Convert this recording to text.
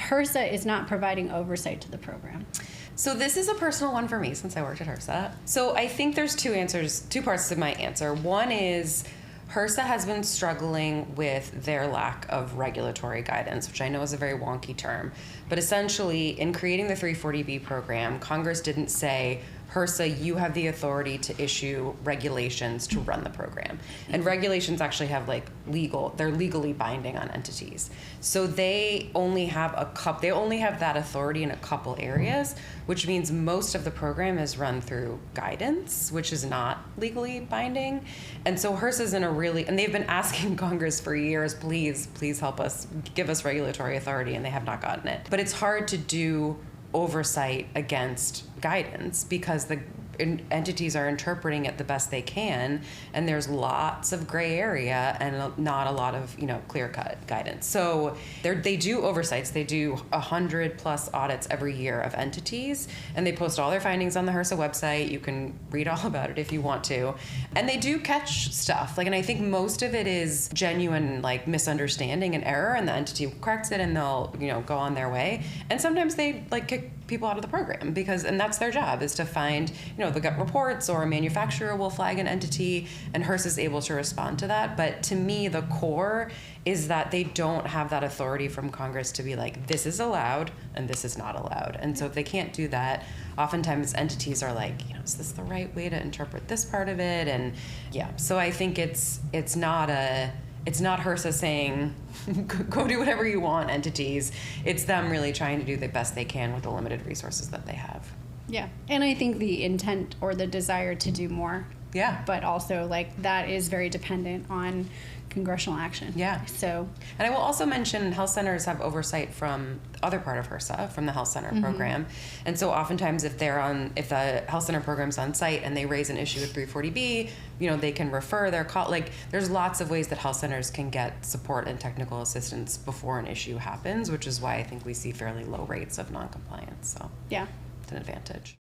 HRSA is not providing oversight to the program? So this is a personal one for me since I worked at HRSA. So I think there's two parts to my answer. One is HRSA has been struggling with their lack of regulatory guidance, which I know is a very wonky term. But essentially, in creating the 340B program, Congress didn't say, HRSA, you have the authority to issue regulations to run the program. And regulations actually have they're legally binding on entities. So they only have that authority in a couple areas, which means most of the program is run through guidance, which is not legally binding. And so HRSA's in and they've been asking Congress for years, please help us, give us regulatory authority, and they have not gotten it. But it's hard to do oversight against guidance because the entities are interpreting it the best they can, and there's lots of gray area and not a lot of clear-cut guidance. So they do oversights. They do 100+ audits every year of entities, and they post all their findings on the HRSA website. You can read all about it if you want to, and they do catch stuff. And I think most of it is genuine misunderstanding and error, and the entity corrects it, and they'll go on their way. And sometimes they kick people out of the program and that's their job, is to find they'll get reports, or a manufacturer will flag an entity, and HRSA is able to respond to that. But to me, the core is that they don't have that authority from Congress to be this is allowed and this is not allowed. And so if they can't do that, oftentimes entities are is this the right way to interpret this part of it? And so I think it's not HRSA saying, go do whatever you want, entities. It's them really trying to do the best they can with the limited resources that they have. Yeah, and I think the intent or the desire to do more. Yeah. But also, that is very dependent on congressional action. Yeah. So. And I will also mention health centers have oversight from the other part of HRSA, from the health center program. And so oftentimes if the health center program's on site and they raise an issue with 340B, they can refer their call. There's lots of ways that health centers can get support and technical assistance before an issue happens, which is why I think we see fairly low rates of noncompliance. So yeah, it's an advantage.